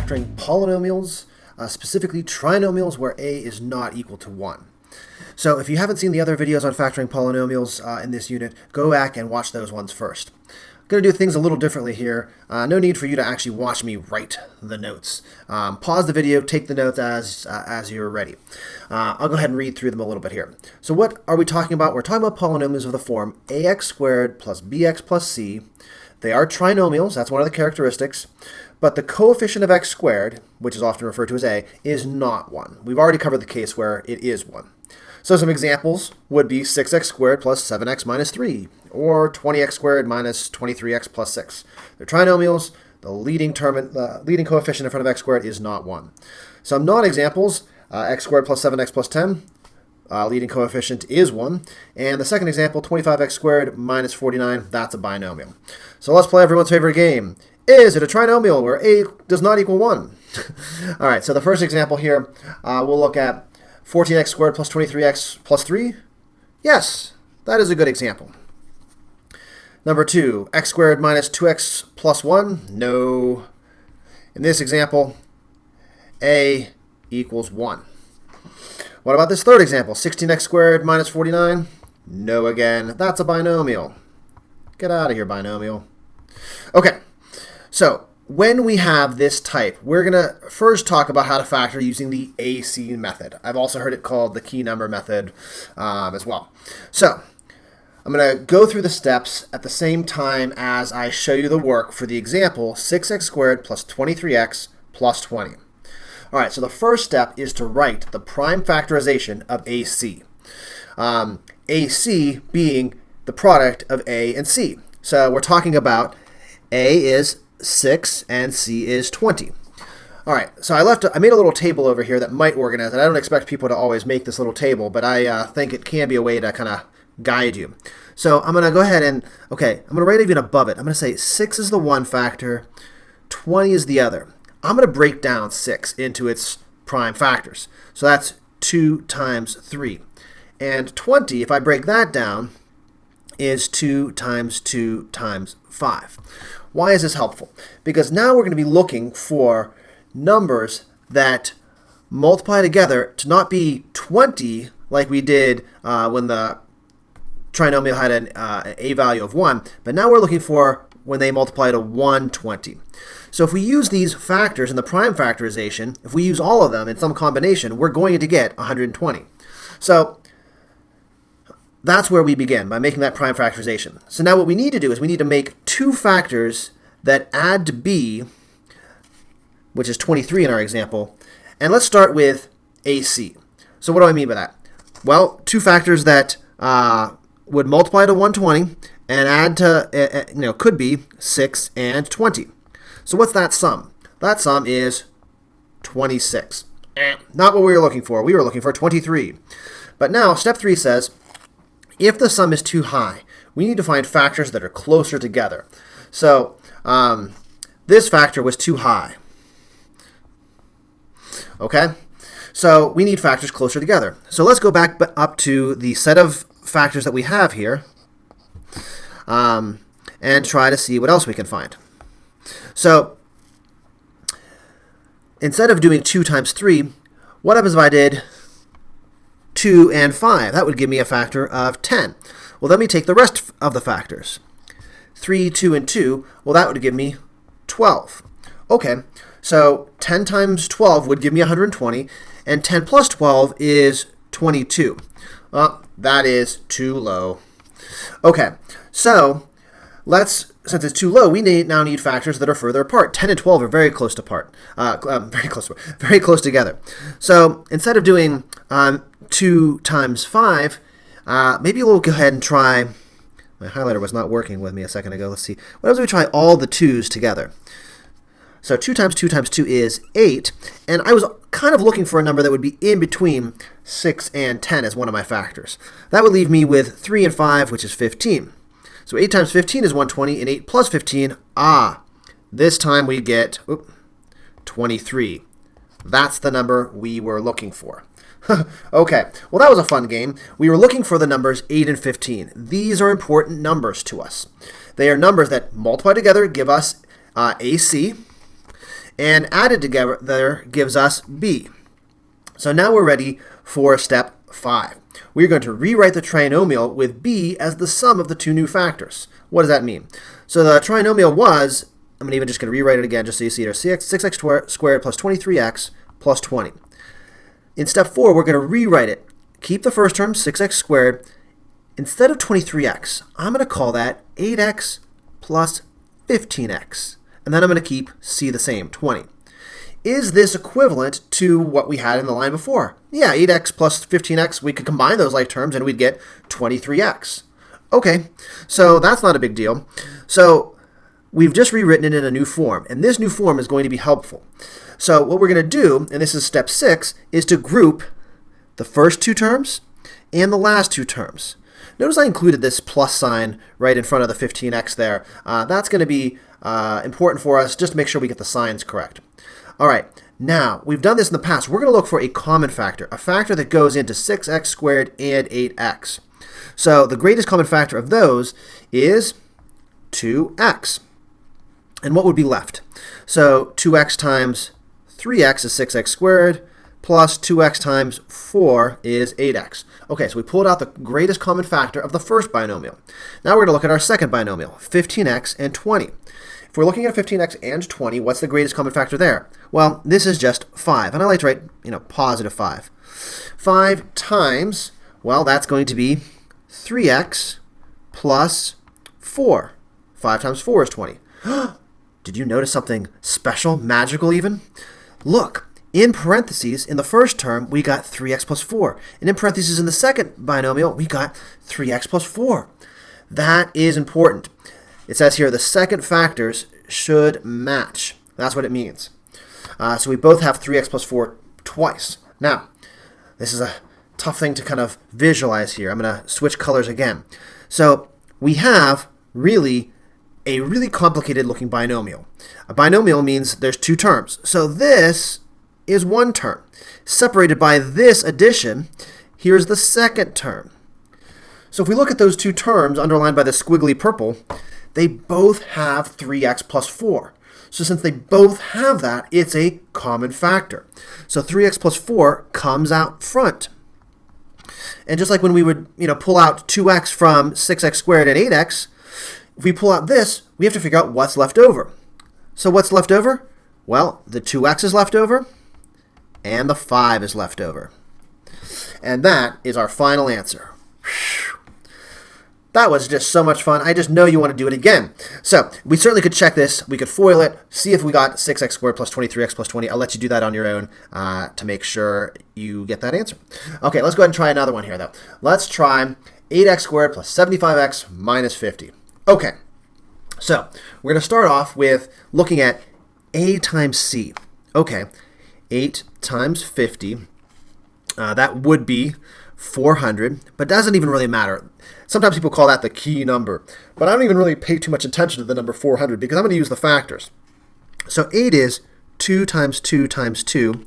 factoring polynomials, specifically trinomials where a is not equal to 1. So if you haven't seen the other videos on factoring polynomials in this unit, go back and watch those ones first. I'm going to do things a little differently here. No need for you to actually watch me write the notes. Pause the video, take the notes as you're ready. I'll go ahead and read through them a little bit here. So what are we talking about? We're talking about polynomials of the form ax squared plus bx plus c. They are trinomials, that's one of the characteristics, but the coefficient of x squared, which is often referred to as a, is not 1. We've already covered the case where it is 1. So some examples would be 6x squared plus 7x minus 3, or 20x squared minus 23x plus 6. They're trinomials. The leading coefficient in front of x squared is not 1. Some non-examples, x squared plus 7x plus 10, leading coefficient is 1. And the second example, 25x squared minus 49, that's a binomial. So let's play everyone's favorite game. Is it a trinomial where a does not equal 1? All right, so the first example here, we'll look at 14x squared plus 23x plus 3? Yes, that is a good example. Number 2, x squared minus 2x plus 1? No. In this example, a equals 1. What about this third example, 16x squared minus 49? No again. That's a binomial. Get out of here, binomial. Okay, so when we have this type, we're going to first talk about how to factor using the AC method. I've also heard it called the key number method as well. So I'm going to go through the steps at the same time as I show you the work for the example 6x squared plus 23x plus 20. All right, so the first step is to write the prime factorization of AC. AC being the product of A and C. So we're talking about A is 6 and C is 20. All right, so I made a little table over here that might organize it. I don't expect people to always make this little table, but I think it can be a way to kind of guide you. So I'm going to go ahead and, I'm going to write even above it. I'm going to say 6 is the one factor, 20 is the other. I'm going to break down 6 into its prime factors. So that's 2 times 3. And 20, if I break that down, is 2 times 2 times 5. Why is this helpful? Because now we're going to be looking for numbers that multiply together to not be 20 like we did when the trinomial had an a value of 1, but now we're looking for when they multiply to 120. So if we use these factors in the prime factorization, if we use all of them in some combination, we're going to get 120. So that's where we begin, by making that prime factorization. So now what we need to do is we need to make two factors that add to b, which is 23 in our example. And let's start with AC. So what do I mean by that? Well, two factors that would multiply to 120 and add to, could be 6 and 20. So what's that sum? That sum is 26. Not what we were looking for. We were looking for 23. But now step 3 says, if the sum is too high, we need to find factors that are closer together. So this factor was too high. Okay? So we need factors closer together. So let's go back up to the set of factors that we have here and try to see what else we can find. So instead of doing 2 times 3, what happens if I did 2 and 5? That would give me a factor of 10. Well, let me take the rest of the factors. 3, 2, and 2, well, that would give me 12. Okay, so 10 times 12 would give me 120, and 10 plus 12 is 22. Well, that is too low. Okay, so since it's too low, we now need factors that are further apart. 10 and 12 are very close very close together. So instead of doing 2 times 5, maybe we'll go ahead and try. My highlighter was not working with me a second ago. Let's see. What if we try all the 2's together? So 2 times 2 times 2 is 8. And I was kind of looking for a number that would be in between 6 and 10 as one of my factors. That would leave me with 3 and 5, which is 15. So 8 times 15 is 120, and 8 plus 15, this time we get 23. That's the number we were looking for. Okay, well that was a fun game. We were looking for the numbers 8 and 15. These are important numbers to us. They are numbers that multiply together, give us AC, and added together gives us b. So now we're ready for step 5. We're going to rewrite the trinomial with b as the sum of the two new factors. What does that mean? So the trinomial was, I'm even just going to rewrite it again just so you see it, 6x squared plus 23x plus 20. In step 4, we're going to rewrite it. Keep the first term, 6x squared. Instead of 23x, I'm going to call that 8x plus 15x. And then I'm going to keep c the same, 20. Is this equivalent to what we had in the line before? Yeah, 8x plus 15x, we could combine those like terms and we'd get 23x. Okay, so that's not a big deal. So we've just rewritten it in a new form, and this new form is going to be helpful. So what we're going to do, and this is step 6, is to group the first two terms and the last two terms. Notice I included this plus sign right in front of the 15x there. That's going to be important for us just to make sure we get the signs correct. All right, now we've done this in the past. We're going to look for a common factor, a factor that goes into 6x squared and 8x. So the greatest common factor of those is 2x. And what would be left? So 2x times 3x is 6x squared, plus 2x times 4 is 8x. Okay, so we pulled out the greatest common factor of the first binomial. Now we're going to look at our second binomial, 15x and 20. If we're looking at 15x and 20, what's the greatest common factor there? Well, this is just 5, and I like to write, positive 5. 5 times, well, that's going to be 3x plus 4. 5 times 4 is 20. Did you notice something special, magical even? Look, in parentheses, in the first term, we got 3x plus 4. And in parentheses in the second binomial, we got 3x plus 4. That is important. It says here the second factors should match. That's what it means. So we both have 3x plus 4 twice. Now, this is a tough thing to kind of visualize here. I'm going to switch colors again. So we have a really complicated looking binomial. A binomial means there's two terms. So this is one term. Separated by this addition, here's the second term. So if we look at those two terms underlined by the squiggly purple, they both have 3x plus 4. So since they both have that, it's a common factor. So 3x plus 4 comes out front. And just like when we would pull out 2x from 6x squared and 8x, if we pull out this, we have to figure out what's left over. So what's left over? Well, the 2x is left over, and the 5 is left over. And that is our final answer. That was just so much fun. I just know you want to do it again. So we certainly could check this. We could FOIL it, see if we got 6x squared plus 23x plus 20. I'll let you do that on your own to make sure you get that answer. Okay, let's go ahead and try another one here, though. Let's try 8x squared plus 75x minus 50. Okay, so we're going to start off with looking at a times c. Okay, 8 times 50, that would be 400, but doesn't even really matter. Sometimes people call that the key number, but I don't even really pay too much attention to the number 400 because I'm going to use the factors. So 8 is 2 times 2 times 2.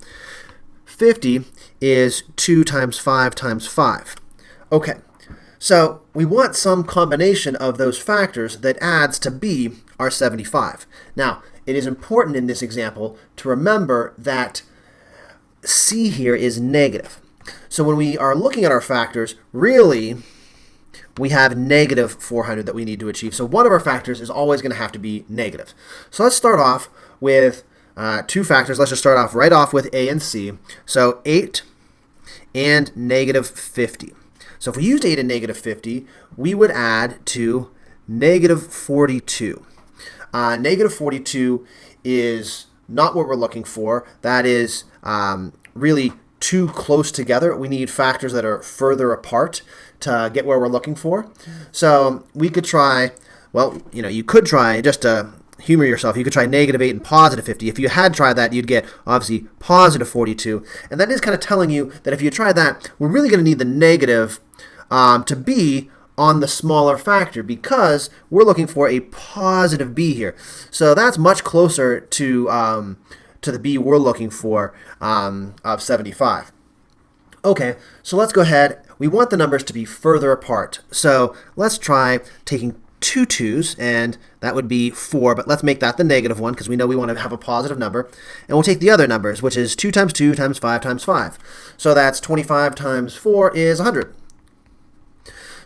50 is 2 times 5 times 5. Okay, so we want some combination of those factors that adds to b our 75. Now, it is important in this example to remember that c here is negative. So when we are looking at our factors, really, we have negative 400 that we need to achieve. So one of our factors is always going to have to be negative. So let's start off with two factors. Let's just start off right off with a and c. So 8 and negative 50. So if we used 8 and negative 50, we would add to negative 42. Negative 42 is not what we're looking for. That is really too close together. We need factors that are further apart to get where we're looking for. So we could try, well, you could try, just to humor yourself, you could try negative 8 and positive 50. If you had tried that, you'd get, obviously, positive 42. And that is kind of telling you that if you try that, we're really going to need the negative to be on the smaller factor because we're looking for a positive b here. So that's much closer to the b we're looking for of 75. Okay, so let's go ahead. We want the numbers to be further apart. So let's try taking two 2's, and that would be 4, but let's make that the negative one because we know we want to have a positive number. And we'll take the other numbers, which is 2 times 2 times 5 times 5. So that's 25 times 4 is 100.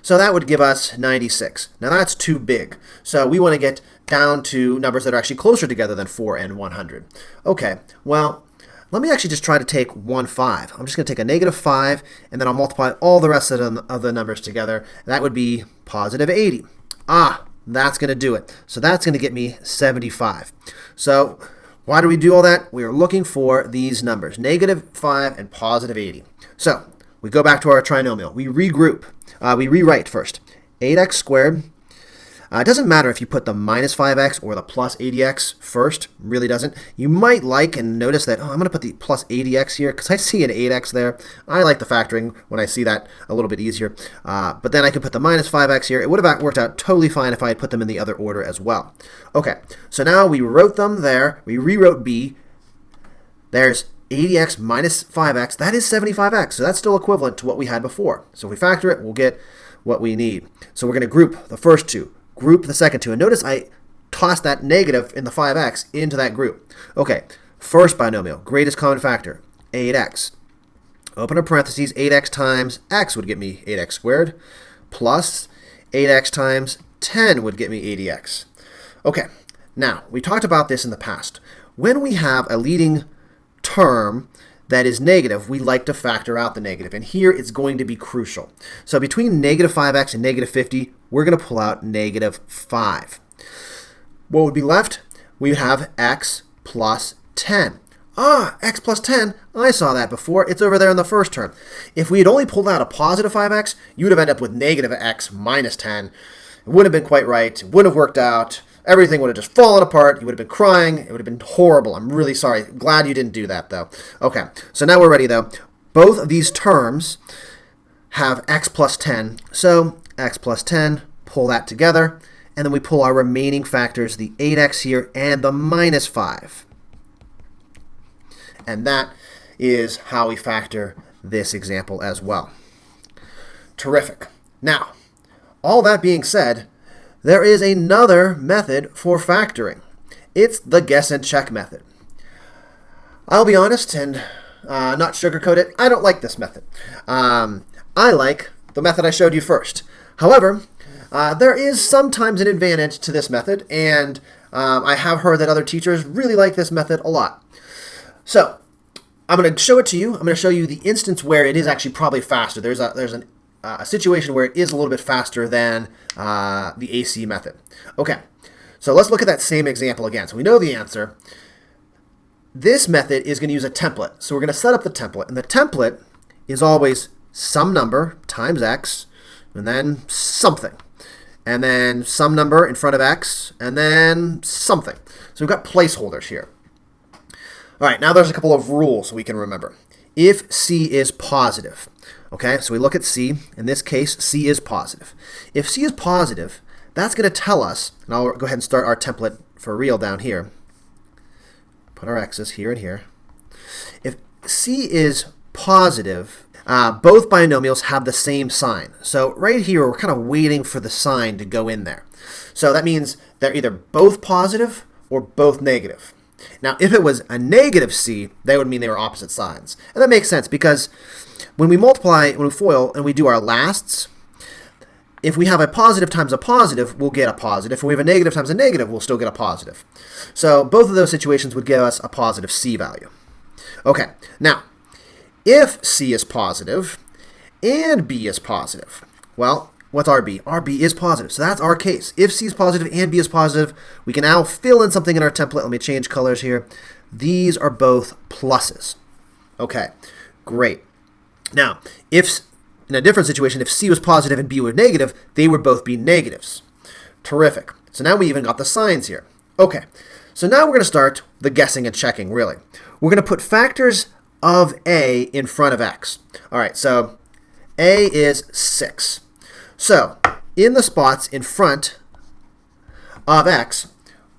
So that would give us 96. Now that's too big. So we want to get down to numbers that are actually closer together than 4 and 100. Okay, well, let me actually just try to take 1 5. I'm just going to take a negative 5, and then I'll multiply all the rest of the numbers together. That would be positive 80. That's going to do it. So that's going to get me 75. So why do we do all that? We are looking for these numbers, negative 5 and positive 80. So we go back to our trinomial. We regroup. We rewrite first. 8x squared. It doesn't matter if you put the minus 5x or the plus 80x first. Really doesn't. You might like and notice that, I'm going to put the plus 80x here because I see an 8x there. I like the factoring when I see that a little bit easier. But then I could put the minus 5x here. It would have worked out totally fine if I had put them in the other order as well. Okay, so now we wrote them there. We rewrote b. There's 80x minus 5x. That is 75x. So that's still equivalent to what we had before. So if we factor it, we'll get what we need. So we're going to group the first two. Group the second two. And notice I tossed that negative in the 5x into that group. Okay, first binomial, greatest common factor, 8x. Open a parentheses, 8x times x would get me 8x squared, plus 8x times 10 would get me 80x. Okay, now, we talked about this in the past. When we have a leading term that is negative, we like to factor out the negative. And here it's going to be crucial. So between negative 5x and negative 50, we're going to pull out negative 5. What would be left? We would have x plus 10. X plus 10, I saw that before. It's over there in the first term. If we had only pulled out a positive 5x, you would have ended up with negative x minus 10. It wouldn't have been quite right. It wouldn't have worked out. Everything would have just fallen apart. You would have been crying. It would have been horrible. I'm really sorry. Glad you didn't do that, though. Okay, so now we're ready, though. Both of these terms have x plus 10. So x plus 10, pull that together, and then we pull our remaining factors, the 8x here and the minus 5. And that is how we factor this example as well. Terrific. Now, all that being said, there is another method for factoring. It's the guess and check method. I'll be honest and not sugarcoat it. I don't like this method. I like the method I showed you first. However, there is sometimes an advantage to this method, and I have heard that other teachers really like this method a lot. So I'm going to show it to you. I'm going to show you the instance where it is actually probably faster. There's a situation where it is a little bit faster than the AC method. Okay, so let's look at that same example again. So we know the answer. This method is going to use a template. So we're going to set up the template, and the template is always some number times x, and then something. And then some number in front of x, and then something. So we've got placeholders here. All right, now there's a couple of rules we can remember. If C is positive, okay, so we look at C. In this case, C is positive. If C is positive, that's going to tell us, and I'll go ahead and start our template for real down here. Put our x's here and here. If C is positive, both binomials have the same sign. So right here, we're kind of waiting for the sign to go in there. So that means they're either both positive or both negative. Now, if it was a negative C, that would mean they were opposite signs. And that makes sense because when we multiply, when we FOIL, and we do our lasts, if we have a positive times a positive, we'll get a positive. If we have a negative times a negative, we'll still get a positive. So both of those situations would give us a positive C value. Okay, now, if C is positive and B is positive, well, what's RB? RB is positive, so that's our case. If C is positive and B is positive, we can now fill in something in our template. Let me change colors here. These are both pluses. Okay, great. Now, if in a different situation, if C was positive and B were negative, they would both be negatives. Terrific. So now we even got the signs here. Okay, so now we're going to start the guessing and checking, really. We're going to put factors of A in front of X. All right, so A is 6. So in the spots in front of X,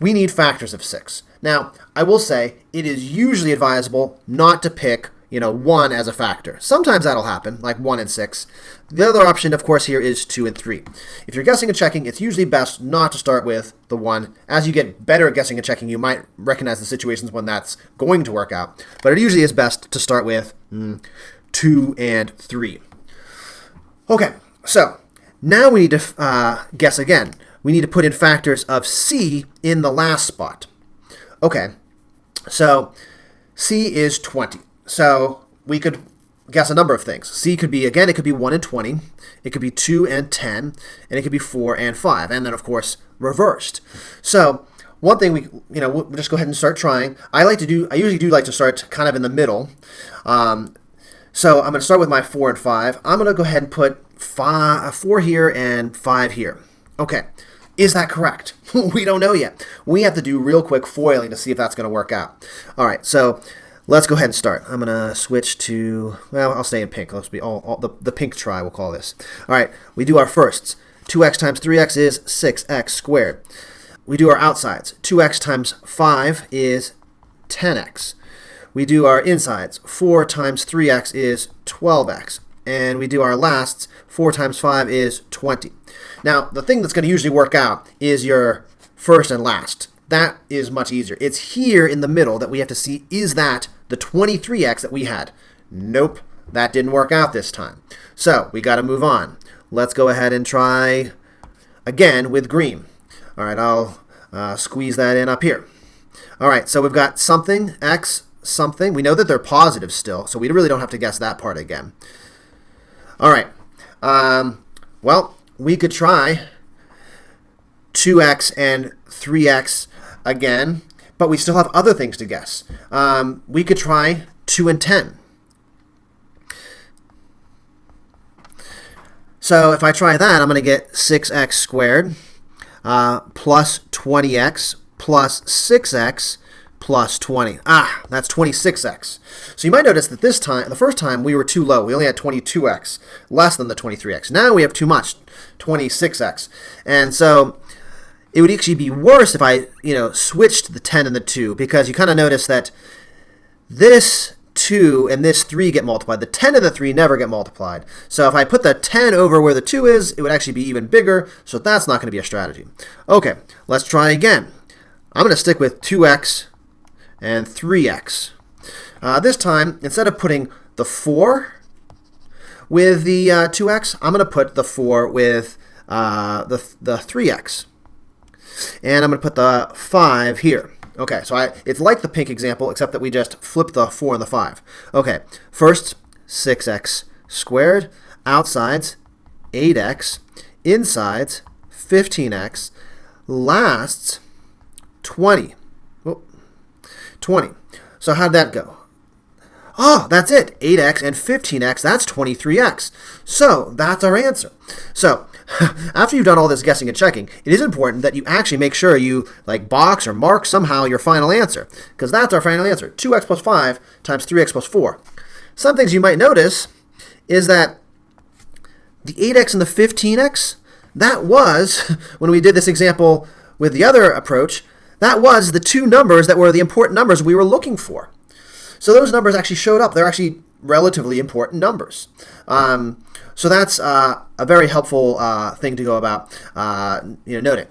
we need factors of 6. Now, I will say it is usually advisable not to pick 1 as a factor. Sometimes that'll happen, like 1 and 6. The other option, of course, here is 2 and 3. If you're guessing and checking, it's usually best not to start with the 1. As you get better at guessing and checking, you might recognize the situations when that's going to work out. But it usually is best to start with 2 and 3. Okay, so now we need to guess again. We need to put in factors of C in the last spot. Okay, so C is 20. So we could guess a number of things. C could be, again, it could be 1 and 20. It could be 2 and 10. And it could be 4 and 5. And then, of course, reversed. So one thing we'll just go ahead and start trying. I usually do like to start kind of in the middle. So I'm going to start with my 4 and 5. I'm going to go ahead and put 4 here and 5 here. Okay. Is that correct? We don't know yet. We have to do real quick foiling to see if that's going to work out. All right, so let's go ahead and start. I'm going to switch to, well, I'll stay in pink. Let's be all the pink try, we'll call this. All right, we do our firsts. 2x times 3x is 6x squared. We do our outsides. 2x times 5 is 10x. We do our insides. 4 times 3x is 12x. And we do our lasts. 4 times 5 is 20. Now, the thing that's going to usually work out is your first and last. That is much easier. It's here in the middle that we have to see, is that the 23x that we had? Nope, that didn't work out this time. So we got to move on. Let's go ahead and try again with green. All right, I'll squeeze that in up here. All right, so we've got something, x, something. We know that they're positive still, so we really don't have to guess that part again. All right, well, we could try 2x and 3x again, but we still have other things to guess. We could try 2 and 10. So if I try that, I'm going to get 6x squared plus 20x plus 6x plus 20. That's 26x. So you might notice that this time, the first time, we were too low. We only had 22x, less than the 23x. Now we have too much, 26x. And so it would actually be worse if I, switched the 10 and the 2, because you kind of notice that this 2 and this 3 get multiplied. The 10 and the 3 never get multiplied. So if I put the 10 over where the 2 is, it would actually be even bigger, so that's not going to be a strategy. Okay, let's try again. I'm going to stick with 2x and 3x. This time, instead of putting the 4 with the 2x, I'm going to put the 4 with the 3x. And I'm going to put the 5 here. Okay, so it's like the pink example, except that we just flip the 4 and the 5. Okay, first, 6x squared. Outsides, 8x. Insides, 15x. Lasts, 20. 20. So how'd that go? Oh, that's it. 8x and 15x, that's 23x. So that's our answer. So after you've done all this guessing and checking, it is important that you actually make sure you box or mark somehow your final answer, because that's our final answer. 2x plus 5 times 3x plus 4. Some things you might notice is that the 8x and the 15x, that was, when we did this example with the other approach, that was the two numbers that were the important numbers we were looking for. So those numbers actually showed up. They're actually relatively important numbers. So that's a very helpful thing to go about noting.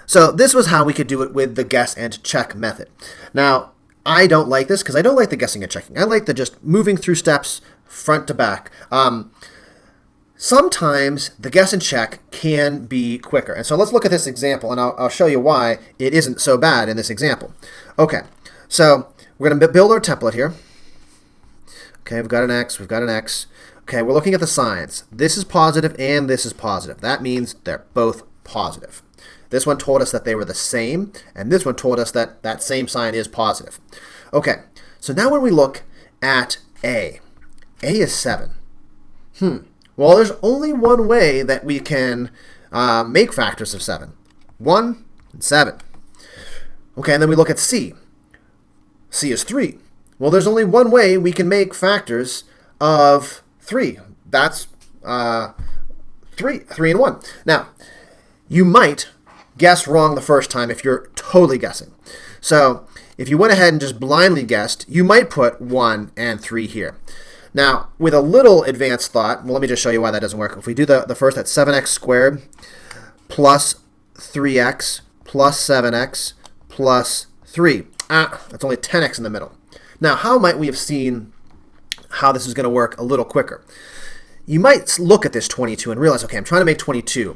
So this was how we could do it with the guess and check method. Now, I don't like this because I don't like the guessing and checking. I like the just moving through steps front to back. Sometimes the guess and check can be quicker. And so let's look at this example, and I'll show you why it isn't so bad in this example. Okay, so we're going to build our template here. Okay, we've got an x, we've got an x. Okay, we're looking at the signs. This is positive and this is positive. That means they're both positive. This one told us that they were the same, and this one told us that that same sign is positive. Okay, so now when we look at A is 7. Well, there's only one way that we can make factors of 7. 1 and 7. Okay, and then we look at C. C is 3. Well, there's only one way we can make factors of 3. That's 3 and 1. Now, you might guess wrong the first time if you're totally guessing. So if you went ahead and just blindly guessed, you might put 1 and 3 here. Now, with a little advanced thought, well, let me just show you why that doesn't work. If we do the first, that's 7x squared plus 3x plus 7x plus 3. That's only 10x in the middle. Now, how might we have seen how this is going to work a little quicker? You might look at this 22 and realize, okay, I'm trying to make 22.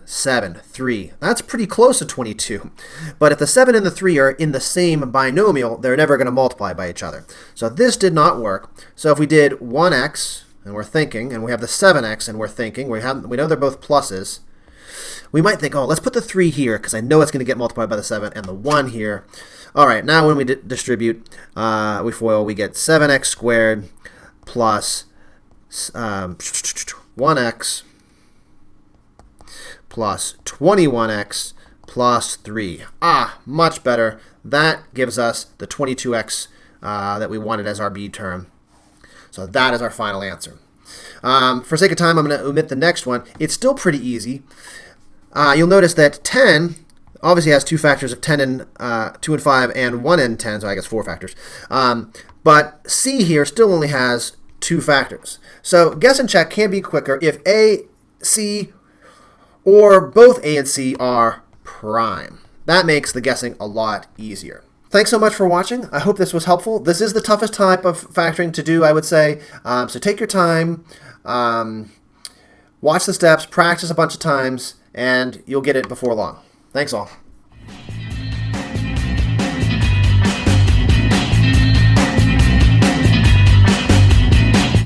7, 3. That's pretty close to 22. But if the 7 and the 3 are in the same binomial, they're never going to multiply by each other. So this did not work. So if we did 1x, and we're thinking, and we have the 7x, and we're thinking, we know they're both pluses, we might think, oh, let's put the 3 here, because I know it's going to get multiplied by the 7, and the 1 here. All right, now when we distribute, we FOIL, we get 7x squared plus 1x plus 21x plus 3. Much better. That gives us the 22x that we wanted as our B term. So that is our final answer. For sake of time, I'm going to omit the next one. It's still pretty easy. You'll notice that 10 obviously has two factors of 10 and 2 and 5 and 1 and 10, so I guess 4 factors. But C here still only has 2 factors. So guess and check can be quicker if A, C, or both A and C are prime. That makes the guessing a lot easier. Thanks so much for watching. I hope this was helpful. This is the toughest type of factoring to do, I would say. So take your time, watch the steps, practice a bunch of times, and you'll get it before long. Thanks all.